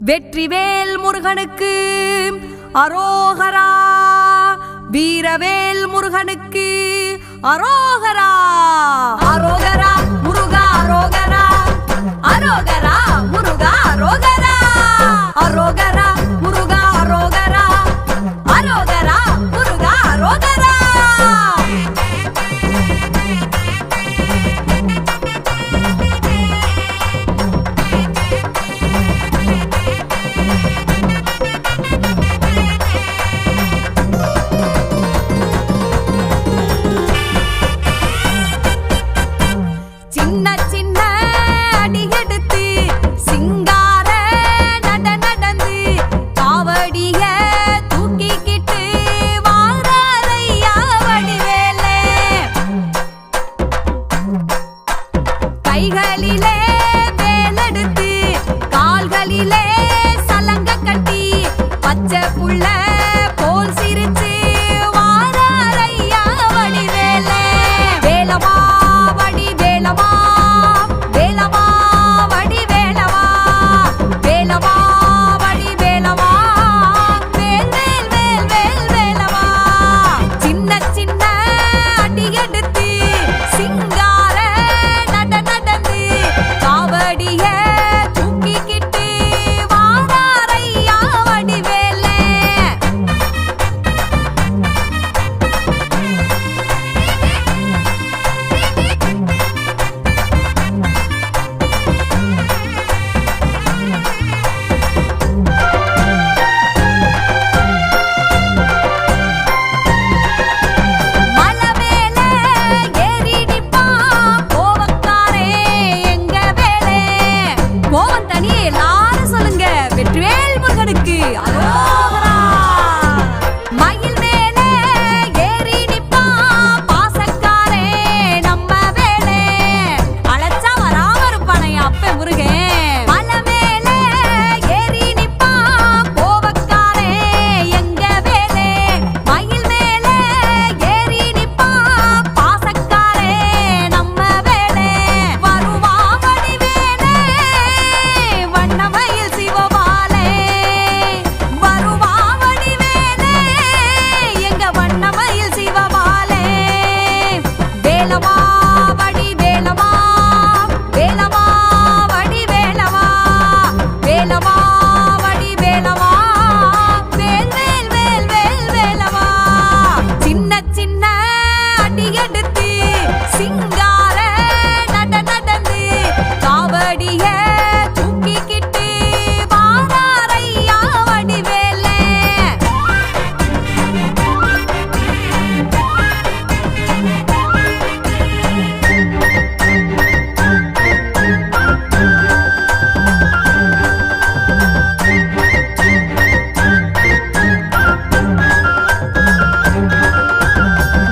வெற்றிவேல் முருகனுக்கு அரோகரா, வீரவேல் முருகனுக்கு அரோகரா. அரோகரா முருகா அரோகரா, அரோகரா முருகா அரோகரா, அரோகரா முருகா அரோகரா, அரோகரா முருகா அரோகரா. கைகளிலே வேலெடுத்து கால்களிலே சலங்க கட்டி பச்சை புள்ள போல் சிரிச்சு வாராரையா வடிவேலே. வேலவா வடிவேலவா, வேலவா வடிவேலவா, வேலவா வடிவேலவா, வேல் வேல் வேல் வேல் வேலவா. சின்ன சின்ன அடி எடுத்து சிங்கார நடந்து காவடிய தூக்கிக்கிட்டு வாராரையா வடிவேலே. மலவேலே ஏறிடிப்பா கோவக்காரே எங்க வேலே. கோவம் தனியே எல்லாரும் சொல்லுங்க, வெற்றிவேல் முருகனுக்கு அரோகரா. மயில் மேலே ஏறி நிப்பா பாசக்காரே நம்ம வேலே. அழைச்சா வராம இருப்பானே அப்ப முருகன். மலை மேலே ஏறி நிப்பா கோவக்காரே எங்க வேலே. மயில் மேலே ஏறி நிப்பா பாசக்காரே நம்ம வேலே. வருவா வடிவேலே வண்ணமயில் சிவபாலே, வருவா வடிவேலே எங்க வண்ணமயில் சிவபாலே. வேலவா வடிவேலவா, வேலவா வடிவேலவா, வேலவா வடிவேலவா, வேல் வேல் வேல் வேல் வேலவா. சின்ன சின்ன அடி எடுத்து சிங்கார நடந்து காவடிய தூக்கிக்கிட்டு வாராரையா வடிவேலே.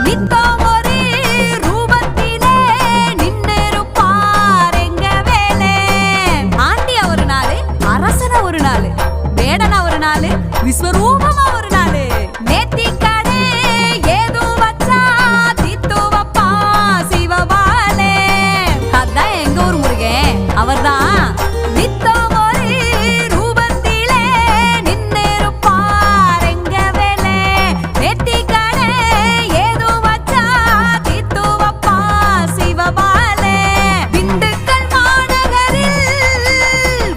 நித்தம் ஒரு ரூபத்திலே நின்னிருப்பார் எங்க வேலே. ஆண்டியா ஒரு நாளு, அரசனா ஒரு நாளு, வேடனா ஒரு நாளு, விஸ்வரூபமா ஒரு நாளு. நேத்திக்கடை ஏதோ வச்சா தீத்து வப்பா சிவபாலே. அதான் எங்க ஊர் முருகன், அவர்தான். நித்தம் ஒரு ரூபத்திலே நின்னிருப்பார் எங்க வேலே. நேத்திக்கடை ஏதோ வச்சா தீத்து வப்பா சிவபாலே. திண்டுக்கல் மாநகரில்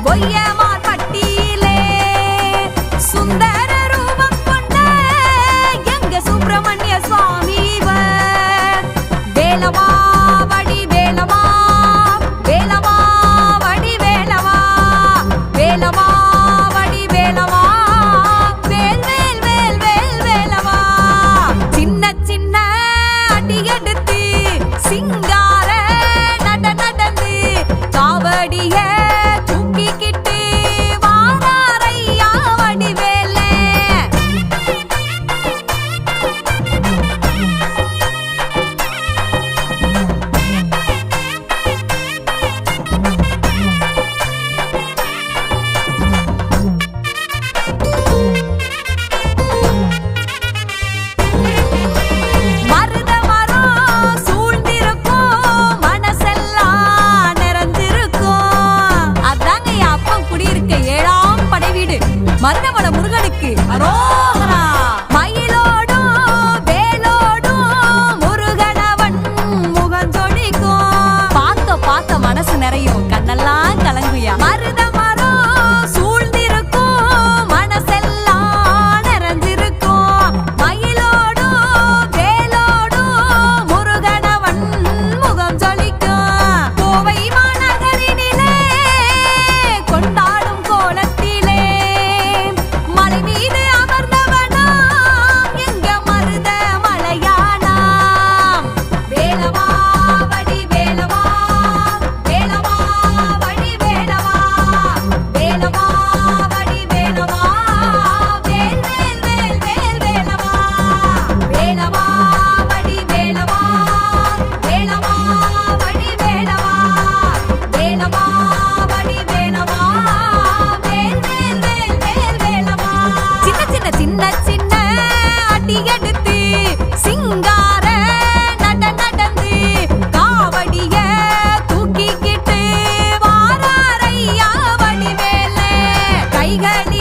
கொய்யமார் பட்டியிலே சுந்தர ரூபம் கொண்ட மருதமலை முருகனுக்கு அரோகரா. மயிலோடும் வேலோடும் முருகனவன் முகம் ஜொலிக்கும். பார்க்க மனசு நிறையும், கண்ணெல்லாம் கலங்குயா. மருத மரம் சூழ்ந்திருக்கும், மனசெல்லாம் நிறைஞ்சிருக்கும். மயிலோடும் வேலோடும் முருகனவன் முகம் ஜொலிக்கும். கோவை மாநகரினிலே கொண்டாடும் கோலத்திலே மலை மீது அமர்ந்தவனாம் எங்க மருத மலையானாம். வேலவா வடி வேலவா, வேலவா வடி வேலவா, வேலவா வடி வேலவா, வேல் வேல் வேல் வேல் வேலவா. வேலவா வடி வேலவா, வேலவா வடி வேலவா, வேலவா வடி வேலவா, வேல் வேல் வேல் வேல் வேலவா. சின்ன சின்ன அடி எடுத்து சிங்கார நடந்து காவடிய தூக்கிக்கிட்டு வாராரையா வடிவேல. கைகளில்